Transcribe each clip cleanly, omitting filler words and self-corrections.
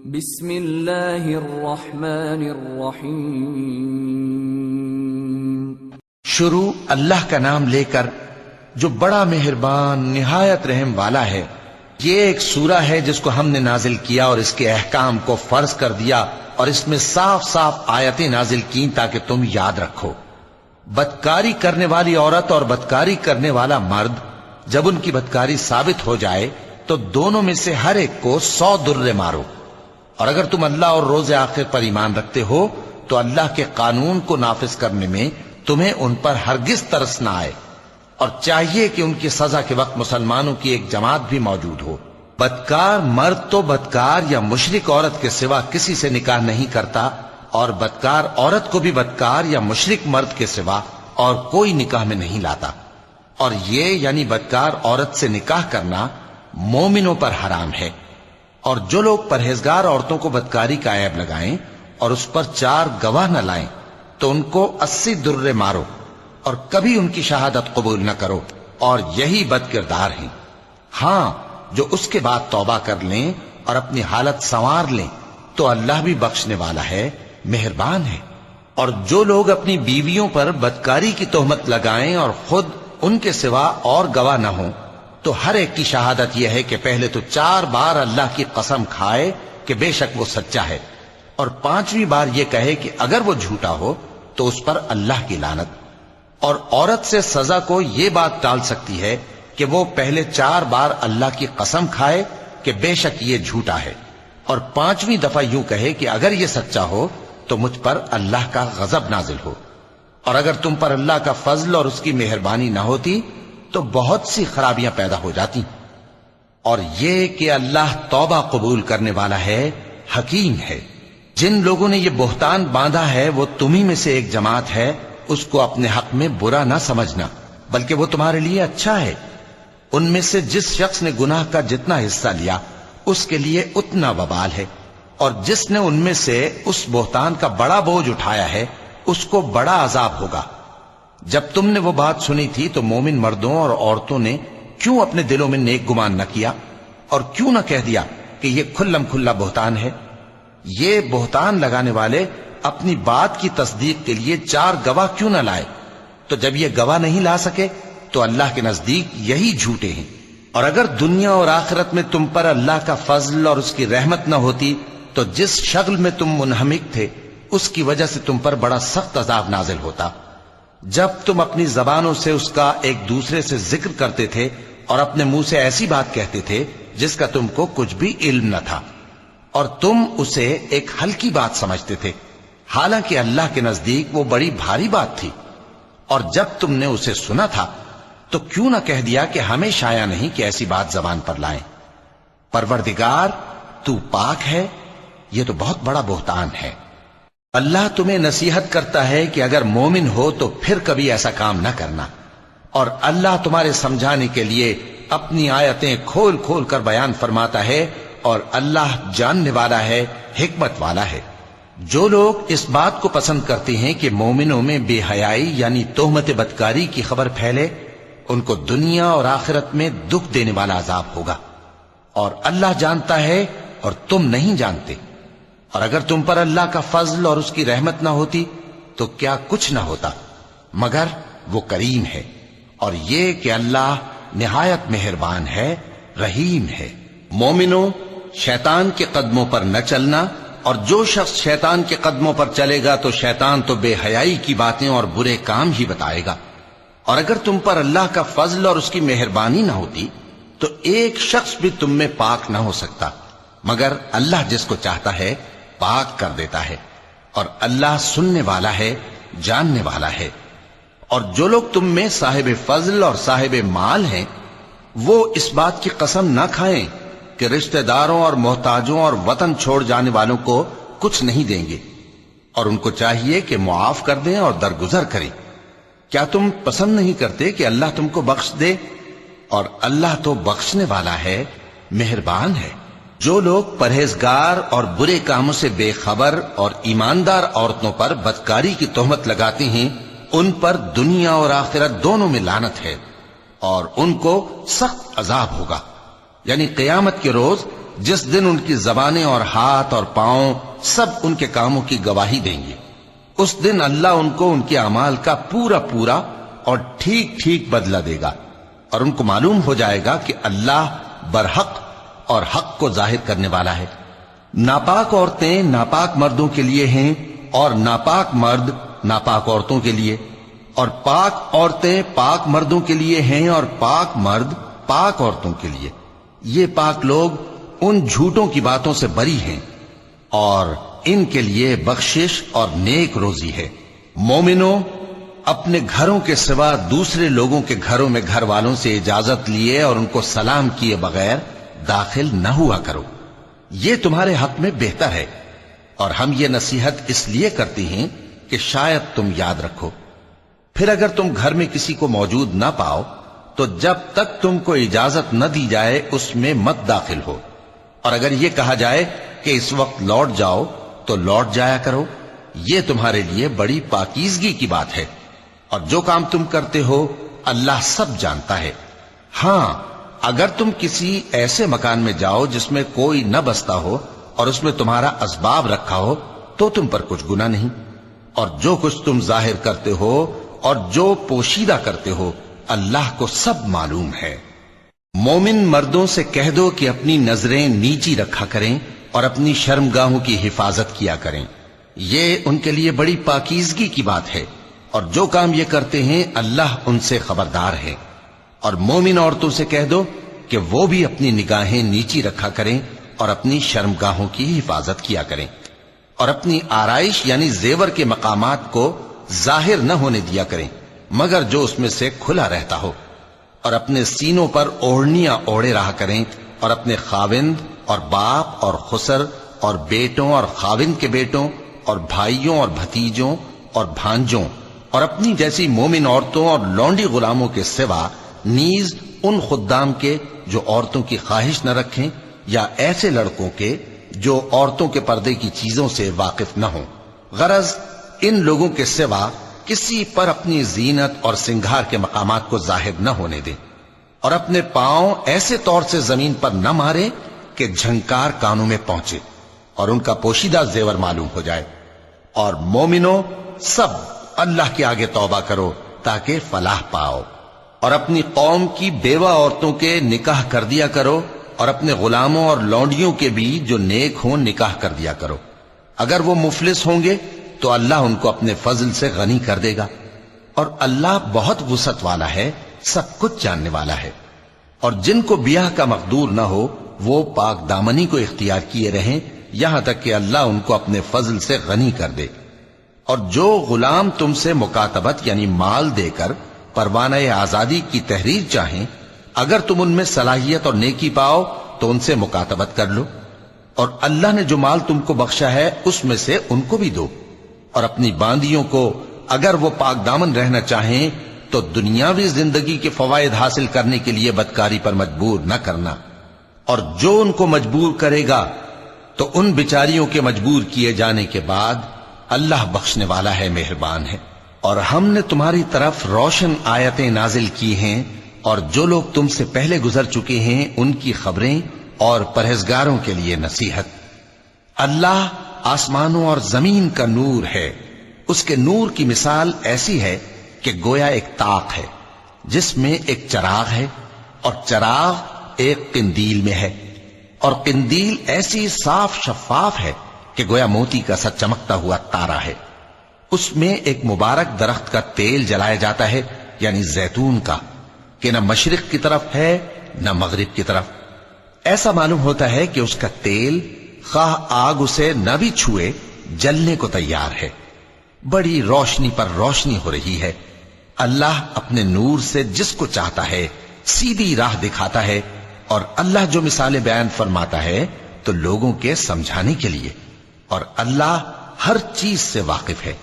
بسم اللہ الرحمن الرحیم۔ شروع اللہ کا نام لے کر جو بڑا مہربان نہایت رحم والا ہے۔ یہ ایک سورہ ہے جس کو ہم نے نازل کیا اور اس کے احکام کو فرض کر دیا اور اس میں صاف صاف آیتیں نازل کی تاکہ تم یاد رکھو۔ بدکاری کرنے والی عورت اور بدکاری کرنے والا مرد جب ان کی بدکاری ثابت ہو جائے تو دونوں میں سے ہر ایک کو 100 درے مارو، اور اگر تم اللہ اور روز آخر پر ایمان رکھتے ہو تو اللہ کے قانون کو نافذ کرنے میں تمہیں ان پر ہرگز ترس نہ آئے، اور چاہیے کہ ان کی سزا کے وقت مسلمانوں کی ایک جماعت بھی موجود ہو۔ بدکار مرد تو بدکار یا مشرک عورت کے سوا کسی سے نکاح نہیں کرتا، اور بدکار عورت کو بھی بدکار یا مشرک مرد کے سوا اور کوئی نکاح میں نہیں لاتا، اور یہ یعنی بدکار عورت سے نکاح کرنا مومنوں پر حرام ہے۔ اور جو لوگ پرہیزگار عورتوں کو بدکاری کا عیب لگائیں اور اس پر 4 گواہ نہ لائیں تو ان کو 80 درے مارو، اور کبھی ان کی شہادت قبول نہ کرو، اور یہی بد کردار ہیں۔ ہاں، جو اس کے بعد توبہ کر لیں اور اپنی حالت سنوار لیں تو اللہ بھی بخشنے والا ہے، مہربان ہے۔ اور جو لوگ اپنی بیویوں پر بدکاری کی تہمت لگائیں اور خود ان کے سوا اور گواہ نہ ہوں تو ہر ایک کی شہادت یہ ہے کہ پہلے تو 4 بار اللہ کی قسم کھائے کہ بے شک وہ سچا ہے، اور 5ویں بار یہ کہے کہ اگر وہ جھوٹا ہو تو اس پر اللہ کی لعنت۔ اور عورت سے سزا کو یہ بات ٹال سکتی ہے کہ وہ پہلے 4 بار اللہ کی قسم کھائے کہ بے شک یہ جھوٹا ہے، اور 5ویں دفعہ یوں کہے کہ اگر یہ سچا ہو تو مجھ پر اللہ کا غضب نازل ہو۔ اور اگر تم پر اللہ کا فضل اور اس کی مہربانی نہ ہوتی تو بہت سی خرابیاں پیدا ہو جاتی۔ اور یہ کہ اللہ توبہ قبول کرنے والا ہے، حکیم ہے۔ جن لوگوں نے یہ بہتان باندھا ہے وہ تمہیں میں سے ایک جماعت ہے، اس کو اپنے حق میں برا نہ سمجھنا، بلکہ وہ تمہارے لیے اچھا ہے۔ ان میں سے جس شخص نے گناہ کا جتنا حصہ لیا اس کے لیے اتنا وبال ہے، اور جس نے ان میں سے اس بہتان کا بڑا بوجھ اٹھایا ہے اس کو بڑا عذاب ہوگا۔ جب تم نے وہ بات سنی تھی تو مومن مردوں اور عورتوں نے کیوں اپنے دلوں میں نیک گمان نہ کیا، اور کیوں نہ کہہ دیا کہ یہ کھلم کھلا بہتان ہے؟ یہ بہتان لگانے والے اپنی بات کی تصدیق کے لیے 4 گواہ کیوں نہ لائے؟ تو جب یہ گواہ نہیں لا سکے تو اللہ کے نزدیک یہی جھوٹے ہیں۔ اور اگر دنیا اور آخرت میں تم پر اللہ کا فضل اور اس کی رحمت نہ ہوتی تو جس شغل میں تم منہمک تھے اس کی وجہ سے تم پر بڑا سخت عذاب نازل ہوتا۔ جب تم اپنی زبانوں سے اس کا ایک دوسرے سے ذکر کرتے تھے اور اپنے منہ سے ایسی بات کہتے تھے جس کا تم کو کچھ بھی علم نہ تھا، اور تم اسے ایک ہلکی بات سمجھتے تھے، حالانکہ اللہ کے نزدیک وہ بڑی بھاری بات تھی۔ اور جب تم نے اسے سنا تھا تو کیوں نہ کہہ دیا کہ ہمیں شایع نہیں کہ ایسی بات زبان پر لائیں؟ پروردگار تو پاک ہے، یہ تو بہت بڑا بہتان ہے۔ اللہ تمہیں نصیحت کرتا ہے کہ اگر مومن ہو تو پھر کبھی ایسا کام نہ کرنا، اور اللہ تمہارے سمجھانے کے لیے اپنی آیتیں کھول کھول کر بیان فرماتا ہے، اور اللہ جاننے والا ہے، حکمت والا ہے۔ جو لوگ اس بات کو پسند کرتے ہیں کہ مومنوں میں بے حیائی یعنی تہمت بدکاری کی خبر پھیلے، ان کو دنیا اور آخرت میں دکھ دینے والا عذاب ہوگا، اور اللہ جانتا ہے اور تم نہیں جانتے۔ اور اگر تم پر اللہ کا فضل اور اس کی رحمت نہ ہوتی تو کیا کچھ نہ ہوتا، مگر وہ کریم ہے، اور یہ کہ اللہ نہایت مہربان ہے، رحیم ہے۔ مومنوں، شیطان کے قدموں پر نہ چلنا، اور جو شخص شیطان کے قدموں پر چلے گا تو شیطان تو بے حیائی کی باتیں اور برے کام ہی بتائے گا۔ اور اگر تم پر اللہ کا فضل اور اس کی مہربانی نہ ہوتی تو ایک شخص بھی تم میں پاک نہ ہو سکتا، مگر اللہ جس کو چاہتا ہے پاک کر دیتا ہے، اور اللہ سننے والا ہے، جاننے والا ہے۔ اور جو لوگ تم میں صاحب فضل اور صاحب مال ہیں وہ اس بات کی قسم نہ کھائیں کہ رشتہ داروں اور محتاجوں اور وطن چھوڑ جانے والوں کو کچھ نہیں دیں گے، اور ان کو چاہیے کہ معاف کر دیں اور درگزر کریں۔ کیا تم پسند نہیں کرتے کہ اللہ تم کو بخش دے؟ اور اللہ تو بخشنے والا ہے، مہربان ہے۔ جو لوگ پرہیزگار اور برے کاموں سے بے خبر اور ایماندار عورتوں پر بدکاری کی تہمت لگاتے ہیں ان پر دنیا اور آخرت دونوں میں لعنت ہے، اور ان کو سخت عذاب ہوگا۔ یعنی قیامت کے روز جس دن ان کی زبانیں اور ہاتھ اور پاؤں سب ان کے کاموں کی گواہی دیں گے۔ اس دن اللہ ان کو ان کے اعمال کا پورا پورا اور ٹھیک ٹھیک بدلہ دے گا، اور ان کو معلوم ہو جائے گا کہ اللہ برحق اور حق کو ظاہر کرنے والا ہے۔ ناپاک عورتیں ناپاک مردوں کے لیے ہیں، اور ناپاک مرد ناپاک عورتوں کے لیے، اور پاک عورتیں پاک مردوں کے لیے ہیں، اور پاک مرد پاک عورتوں کے لیے۔ یہ پاک لوگ ان جھوٹوں کی باتوں سے بری ہیں، اور ان کے لیے بخشش اور نیک روزی ہے۔ مومنوں، اپنے گھروں کے سوا دوسرے لوگوں کے گھروں میں گھر والوں سے اجازت لیے اور ان کو سلام کیے بغیر داخل نہ ہوا کرو، یہ تمہارے حق میں بہتر ہے، اور ہم یہ نصیحت اس لیے کرتے ہیں کہ شاید تم یاد رکھو۔ پھر اگر تم گھر میں کسی کو موجود نہ پاؤ تو جب تک تم کو اجازت نہ دی جائے اس میں مت داخل ہو، اور اگر یہ کہا جائے کہ اس وقت لوٹ جاؤ تو لوٹ جایا کرو، یہ تمہارے لیے بڑی پاکیزگی کی بات ہے، اور جو کام تم کرتے ہو اللہ سب جانتا ہے۔ ہاں، اگر تم کسی ایسے مکان میں جاؤ جس میں کوئی نہ بستا ہو اور اس میں تمہارا اسباب رکھا ہو تو تم پر کچھ گناہ نہیں، اور جو کچھ تم ظاہر کرتے ہو اور جو پوشیدہ کرتے ہو اللہ کو سب معلوم ہے۔ مومن مردوں سے کہہ دو کہ اپنی نظریں نیچی رکھا کریں اور اپنی شرمگاہوں کی حفاظت کیا کریں، یہ ان کے لیے بڑی پاکیزگی کی بات ہے، اور جو کام یہ کرتے ہیں اللہ ان سے خبردار ہے۔ اور مومن عورتوں سے کہہ دو کہ وہ بھی اپنی نگاہیں نیچی رکھا کریں اور اپنی شرمگاہوں کی حفاظت کیا کریں، اور اپنی آرائش یعنی زیور کے مقامات کو ظاہر نہ ہونے دیا کریں مگر جو اس میں سے کھلا رہتا ہو، اور اپنے سینوں پر اوڑھنیاں اوڑھے رہا کریں، اور اپنے خاوند اور باپ اور خسر اور بیٹوں اور خاوند کے بیٹوں اور بھائیوں اور بھتیجوں اور بھانجوں اور اپنی جیسی مومن عورتوں اور لونڈی غلاموں کے سوا نیز ان خدام کے جو عورتوں کی خواہش نہ رکھیں، یا ایسے لڑکوں کے جو عورتوں کے پردے کی چیزوں سے واقف نہ ہوں۔ غرض ان لوگوں کے سوا کسی پر اپنی زینت اور سنگھار کے مقامات کو ظاہر نہ ہونے دیں، اور اپنے پاؤں ایسے طور سے زمین پر نہ مارے کہ جھنکار کانوں میں پہنچے اور ان کا پوشیدہ زیور معلوم ہو جائے۔ اور مومنوں، سب اللہ کے آگے توبہ کرو تاکہ فلاح پاؤ، اور اپنی قوم کی بیوہ عورتوں کے نکاح کر دیا کرو، اور اپنے غلاموں اور لونڈیوں کے بھی جو نیک ہوں نکاح کر دیا کرو۔ اگر وہ مفلس ہوں گے تو اللہ ان کو اپنے فضل سے غنی کر دے گا، اور اللہ بہت وسعت والا ہے، سب کچھ جاننے والا ہے۔ اور جن کو بیاہ کا مقدور نہ ہو وہ پاک دامنی کو اختیار کیے رہیں یہاں تک کہ اللہ ان کو اپنے فضل سے غنی کر دے۔ اور جو غلام تم سے مکاتبت یعنی مال دے کر پروانہ آزادی کی تحریر چاہیں، اگر تم ان میں صلاحیت اور نیکی پاؤ تو ان سے مکاتبت کر لو، اور اللہ نے جو مال تم کو بخشا ہے اس میں سے ان کو بھی دو۔ اور اپنی باندیوں کو اگر وہ پاک دامن رہنا چاہیں تو دنیاوی زندگی کے فوائد حاصل کرنے کے لیے بدکاری پر مجبور نہ کرنا، اور جو ان کو مجبور کرے گا تو ان بیچاریوں کے مجبور کیے جانے کے بعد اللہ بخشنے والا ہے، مہربان ہے۔ اور ہم نے تمہاری طرف روشن آیتیں نازل کی ہیں، اور جو لوگ تم سے پہلے گزر چکے ہیں ان کی خبریں اور پرہیزگاروں کے لیے نصیحت۔ اللہ آسمانوں اور زمین کا نور ہے، اس کے نور کی مثال ایسی ہے کہ گویا ایک طاق ہے جس میں ایک چراغ ہے، اور چراغ ایک قندیل میں ہے، اور قندیل ایسی صاف شفاف ہے کہ گویا موتی کا سا چمکتا ہوا تارا ہے۔ اس میں ایک مبارک درخت کا تیل جلایا جاتا ہے یعنی زیتون کا، کہ نہ مشرق کی طرف ہے نہ مغرب کی طرف۔ ایسا معلوم ہوتا ہے کہ اس کا تیل خواہ آگ اسے نہ بھی چھوئے جلنے کو تیار ہے، بڑی روشنی پر روشنی ہو رہی ہے۔ اللہ اپنے نور سے جس کو چاہتا ہے سیدھی راہ دکھاتا ہے، اور اللہ جو مثالیں بیان فرماتا ہے تو لوگوں کے سمجھانے کے لیے، اور اللہ ہر چیز سے واقف ہے۔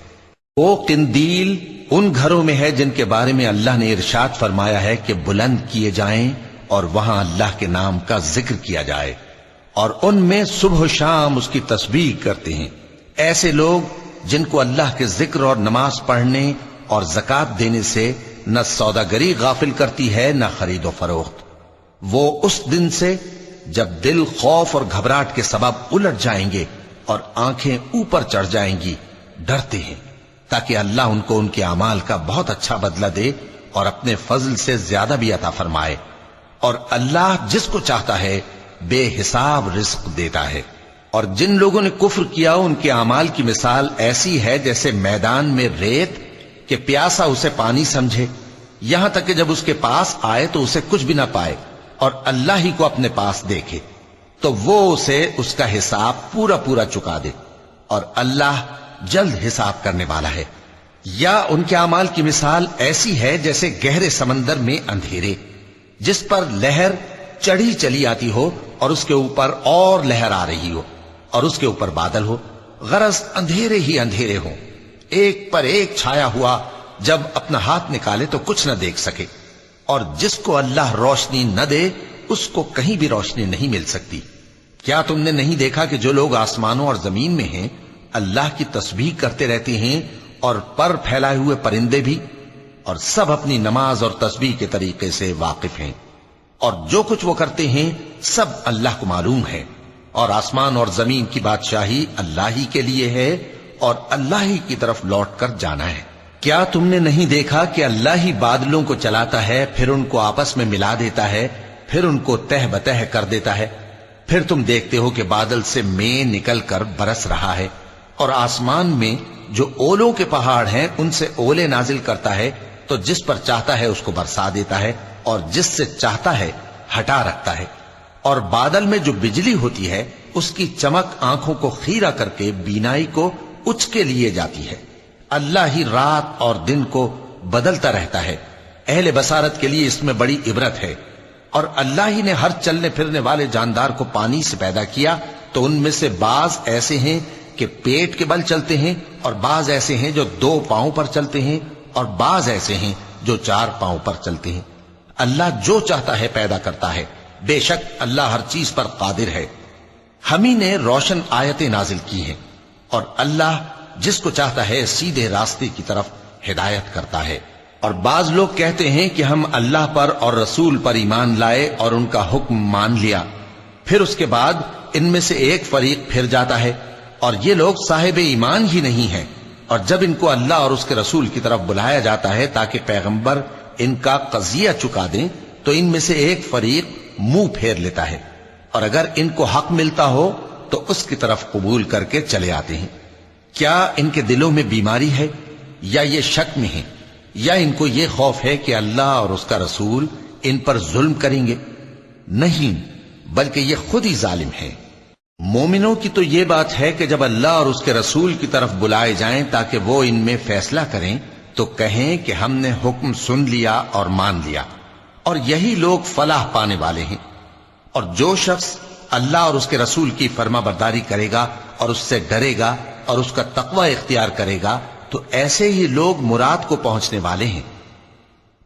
وہ قندیل ان گھروں میں ہے جن کے بارے میں اللہ نے ارشاد فرمایا ہے کہ بلند کیے جائیں اور وہاں اللہ کے نام کا ذکر کیا جائے، اور ان میں صبح و شام اس کی تسبیح کرتے ہیں۔ ایسے لوگ جن کو اللہ کے ذکر اور نماز پڑھنے اور زکوٰۃ دینے سے نہ سوداگری غافل کرتی ہے نہ خرید و فروخت، وہ اس دن سے جب دل خوف اور گھبراہٹ کے سبب الٹ جائیں گے اور آنکھیں اوپر چڑھ جائیں گی، ڈرتے ہیں تاکہ اللہ ان کو ان کے اعمال کا بہت اچھا بدلہ دے اور اپنے فضل سے زیادہ بھی عطا فرمائے، اور اللہ جس کو چاہتا ہے بے حساب رزق دیتا ہے۔ اور جن لوگوں نے کفر کیا ان کے اعمال کی مثال ایسی ہے جیسے میدان میں ریت کہ پیاسا اسے پانی سمجھے، یہاں تک کہ جب اس کے پاس آئے تو اسے کچھ بھی نہ پائے اور اللہ ہی کو اپنے پاس دیکھے تو وہ اسے اس کا حساب پورا پورا چکا دے، اور اللہ جلد حساب کرنے والا ہے۔ یا ان کے اعمال کی مثال ایسی ہے جیسے گہرے سمندر میں اندھیرے جس پر لہر چڑھی چلی آتی ہو اور اس کے اوپر اور لہر آ رہی ہو اور اس کے اوپر بادل ہو، غرض اندھیرے ہی اندھیرے ہوں، ایک پر ایک چھایا ہوا، جب اپنا ہاتھ نکالے تو کچھ نہ دیکھ سکے، اور جس کو اللہ روشنی نہ دے اس کو کہیں بھی روشنی نہیں مل سکتی۔ کیا تم نے نہیں دیکھا کہ جو لوگ آسمانوں اور زمین میں ہیں اللہ کی تسبیح کرتے رہتے ہیں، اور پر پھیلائے ہوئے پرندے بھی، اور سب اپنی نماز اور تسبیح کے طریقے سے واقف ہیں، اور جو کچھ وہ کرتے ہیں سب اللہ کو معلوم ہے، اور آسمان اور زمین کی بادشاہی اللہ ہی کے لیے ہے اور اللہ ہی کی طرف لوٹ کر جانا ہے۔ کیا تم نے نہیں دیکھا کہ اللہ ہی بادلوں کو چلاتا ہے، پھر ان کو آپس میں ملا دیتا ہے، پھر ان کو تہ بتہ کر دیتا ہے، پھر تم دیکھتے ہو کہ بادل سے مے نکل کر برس رہا ہے، اور آسمان میں جو اولوں کے پہاڑ ہیں ان سے اولے نازل کرتا ہے، تو جس پر چاہتا ہے اس کو برسا دیتا ہے اور جس سے چاہتا ہے ہٹا رکھتا ہے، اور بادل میں جو بجلی ہوتی ہے اس کی چمک آنکھوں کو خیرہ کر کے بینائی کو اچکے لیے جاتی ہے۔ اللہ ہی رات اور دن کو بدلتا رہتا ہے، اہل بصارت کے لیے اس میں بڑی عبرت ہے۔ اور اللہ ہی نے ہر چلنے پھرنے والے جاندار کو پانی سے پیدا کیا، تو ان میں سے بعض ایسے ہیں کہ پیٹ کے بل چلتے ہیں، اور بعض ایسے ہیں جو 2 پاؤں پر چلتے ہیں، اور بعض ایسے ہیں جو 4 پاؤں پر چلتے ہیں۔ اللہ جو چاہتا ہے پیدا کرتا ہے، بے شک اللہ ہر چیز پر قادر ہے۔ ہم ہی نے روشن آیتیں نازل کی ہیں، اور اللہ جس کو چاہتا ہے سیدھے راستے کی طرف ہدایت کرتا ہے۔ اور بعض لوگ کہتے ہیں کہ ہم اللہ پر اور رسول پر ایمان لائے اور ان کا حکم مان لیا، پھر اس کے بعد ان میں سے ایک فریق پھر جاتا ہے، اور یہ لوگ صاحب ایمان ہی نہیں ہیں، اور جب ان کو اللہ اور اس کے رسول کی طرف بلایا جاتا ہے تاکہ پیغمبر ان کا قضیہ چکا دیں تو ان میں سے ایک فریق منہ پھیر لیتا ہے، اور اگر ان کو حق ملتا ہو تو اس کی طرف قبول کر کے چلے آتے ہیں۔ کیا ان کے دلوں میں بیماری ہے یا یہ شک میں ہیں، یا ان کو یہ خوف ہے کہ اللہ اور اس کا رسول ان پر ظلم کریں گے؟ نہیں، بلکہ یہ خود ہی ظالم ہے۔ مومنوں کی تو یہ بات ہے کہ جب اللہ اور اس کے رسول کی طرف بلائے جائیں تاکہ وہ ان میں فیصلہ کریں تو کہیں کہ ہم نے حکم سن لیا اور مان لیا، اور یہی لوگ فلاح پانے والے ہیں۔ اور جو شخص اللہ اور اس کے رسول کی فرما برداری کرے گا اور اس سے ڈرے گا اور اس کا تقوی اختیار کرے گا تو ایسے ہی لوگ مراد کو پہنچنے والے ہیں۔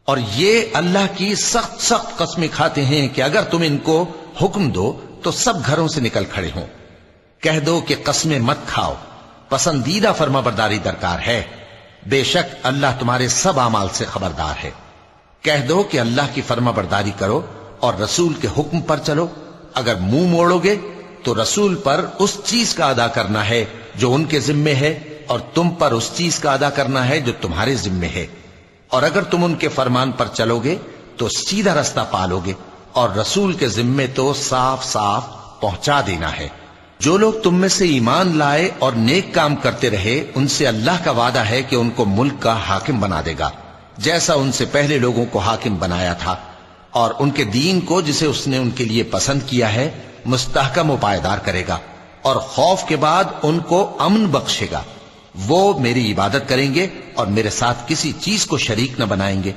اور یہ اللہ کی سخت سخت قسمیں کھاتے ہیں کہ اگر تم ان کو حکم دو تو سب گھروں سے نکل کھڑے ہوں۔ کہہ دو کہ قسمیں مت کھاؤ، پسندیدہ فرما برداری درکار ہے، بے شک اللہ تمہارے سب اعمال سے خبردار ہے۔ کہہ دو کہ اللہ کی فرما برداری کرو اور رسول کے حکم پر چلو، اگر منہ موڑو گے تو رسول پر اس چیز کا ادا کرنا ہے جو ان کے ذمے ہے، اور تم پر اس چیز کا ادا کرنا ہے جو تمہارے ذمے ہے، اور اگر تم ان کے فرمان پر چلو گے تو سیدھا رستہ پالو گے، اور رسول کے ذمے تو صاف صاف پہنچا دینا ہے۔ جو لوگ تم میں سے ایمان لائے اور نیک کام کرتے رہے ان سے اللہ کا وعدہ ہے کہ ان کو ملک کا حاکم بنا دے گا، جیسا ان سے پہلے لوگوں کو حاکم بنایا تھا، اور ان کے دین کو جسے اس نے ان کے لیے پسند کیا ہے مستحکم و پائیدار کرے گا، اور خوف کے بعد ان کو امن بخشے گا۔ وہ میری عبادت کریں گے اور میرے ساتھ کسی چیز کو شریک نہ بنائیں گے،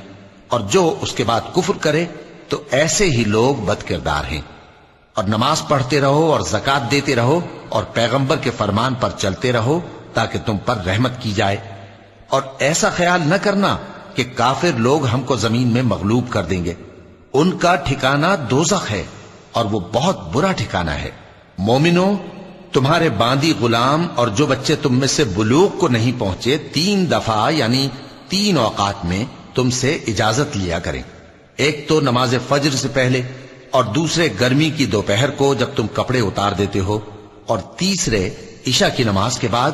اور جو اس کے بعد کفر کرے تو ایسے ہی لوگ بد کردار ہیں۔ اور نماز پڑھتے رہو اور زکوٰۃ دیتے رہو اور پیغمبر کے فرمان پر چلتے رہو تاکہ تم پر رحمت کی جائے، اور ایسا خیال نہ کرنا کہ کافر لوگ ہم کو زمین میں مغلوب کر دیں گے، ان کا ٹھکانہ دوزخ ہے اور وہ بہت برا ٹھکانہ ہے۔ مومنوں، تمہارے باندی غلام اور جو بچے تم میں سے بلوغ کو نہیں پہنچے 3 دفعہ یعنی 3 اوقات میں تم سے اجازت لیا کریں، ایک تو نماز فجر سے پہلے، اور دوسرے گرمی کی دوپہر کو جب تم کپڑے اتار دیتے ہو، اور تیسرے عشاء کی نماز کے بعد۔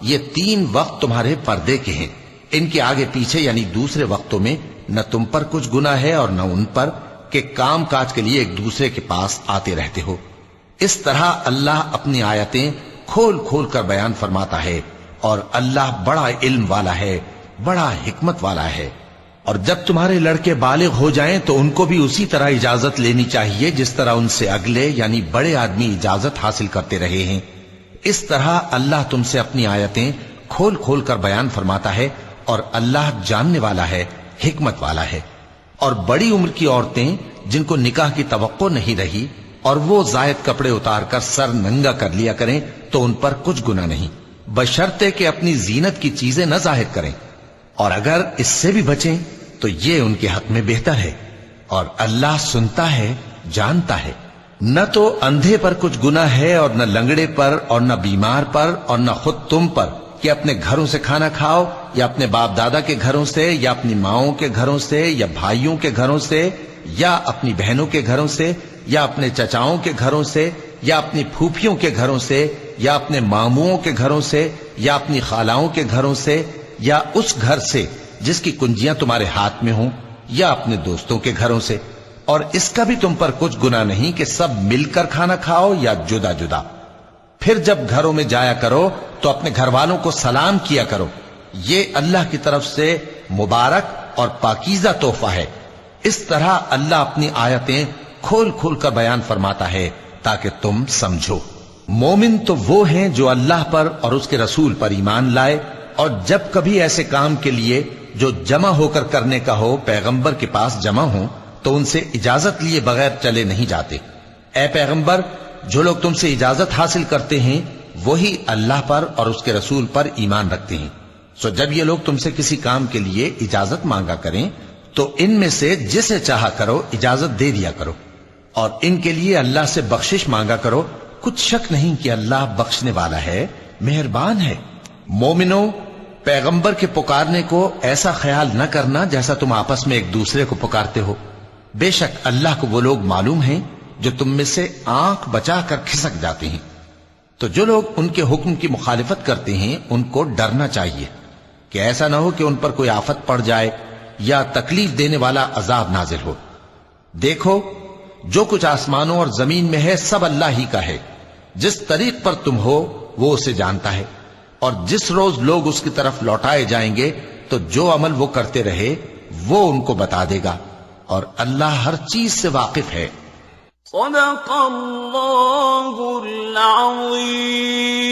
یہ 3 وقت تمہارے پردے کے ہیں، ان کے آگے پیچھے یعنی دوسرے وقتوں میں نہ تم پر کچھ گناہ ہے اور نہ ان پر، کہ کام کاج کے لیے ایک دوسرے کے پاس آتے رہتے ہو۔ اس طرح اللہ اپنی آیتیں کھول کھول کر بیان فرماتا ہے، اور اللہ بڑا علم والا ہے، بڑا حکمت والا ہے۔ اور جب تمہارے لڑکے بالغ ہو جائیں تو ان کو بھی اسی طرح اجازت لینی چاہیے جس طرح ان سے اگلے یعنی بڑے آدمی اجازت حاصل کرتے رہے ہیں۔ اس طرح اللہ تم سے اپنی آیتیں کھول کھول کر بیان فرماتا ہے، اور اللہ جاننے والا ہے، حکمت والا ہے۔ اور بڑی عمر کی عورتیں جن کو نکاح کی توقع نہیں رہی اور وہ زائد کپڑے اتار کر سر ننگا کر لیا کریں تو ان پر کچھ گناہ نہیں، بشرطے کہ اپنی زینت کی چیزیں نہ ظاہر کریں، اور اگر اس سے بھی بچیں تو یہ ان کے حق میں بہتر ہے، اور اللہ سنتا ہے، جانتا ہے۔ نہ تو اندھے پر کچھ گناہ ہے اور نہ لنگڑے پر اور نہ بیمار پر اور نہ خود تم پر کہ اپنے گھروں سے کھانا کھاؤ، یا اپنے باپ دادا کے گھروں سے، یا اپنی ماؤں کے گھروں سے، یا بھائیوں کے گھروں سے، یا اپنی بہنوں کے گھروں سے، یا اپنے چچاؤں کے گھروں سے، یا اپنی پھوپھیوں کے گھروں سے، یا اپنے ماموؤں کے گھروں سے، یا اپنی خالاؤں کے گھروں سے، یا اس گھر سے جس کی کنجیاں تمہارے ہاتھ میں ہوں، یا اپنے دوستوں کے گھروں سے۔ اور اس کا بھی تم پر کچھ گناہ نہیں کہ سب مل کر کھانا کھاؤ یا جدا جدا۔ پھر جب گھروں میں جایا کرو تو اپنے گھر والوں کو سلام کیا کرو، یہ اللہ کی طرف سے مبارک اور پاکیزہ تحفہ ہے۔ اس طرح اللہ اپنی آیتیں کھول کھول کر بیان فرماتا ہے تاکہ تم سمجھو۔ مومن تو وہ ہیں جو اللہ پر اور اس کے رسول پر ایمان لائے، اور جب کبھی ایسے کام کے لیے جو جمع ہو کر کرنے کا ہو پیغمبر کے پاس جمع ہوں تو ان سے اجازت لیے بغیر چلے نہیں جاتے۔ اے پیغمبر، جو لوگ تم سے اجازت حاصل کرتے ہیں وہی اللہ پر اور اس کے رسول پر ایمان رکھتے ہیں۔ سو جب یہ لوگ تم سے کسی کام کے لیے اجازت مانگا کریں تو ان میں سے جسے چاہا کرو اجازت دے دیا کرو، اور ان کے لیے اللہ سے بخشش مانگا کرو، کچھ شک نہیں کہ اللہ بخشنے والا ہے، مہربان ہے۔ مومنو، پیغمبر کے پکارنے کو ایسا خیال نہ کرنا جیسا تم آپس میں ایک دوسرے کو پکارتے ہو، بے شک اللہ کو وہ لوگ معلوم ہیں جو تم میں سے آنکھ بچا کر کھسک جاتے ہیں۔ تو جو لوگ ان کے حکم کی مخالفت کرتے ہیں ان کو ڈرنا چاہیے کہ ایسا نہ ہو کہ ان پر کوئی آفت پڑ جائے یا تکلیف دینے والا عذاب نازل ہو۔ دیکھو، جو کچھ آسمانوں اور زمین میں ہے سب اللہ ہی کا ہے، جس طریق پر تم ہو وہ اسے جانتا ہے، اور جس روز لوگ اس کی طرف لوٹائے جائیں گے تو جو عمل وہ کرتے رہے وہ ان کو بتا دے گا، اور اللہ ہر چیز سے واقف ہے۔ صدق اللہ العظیم۔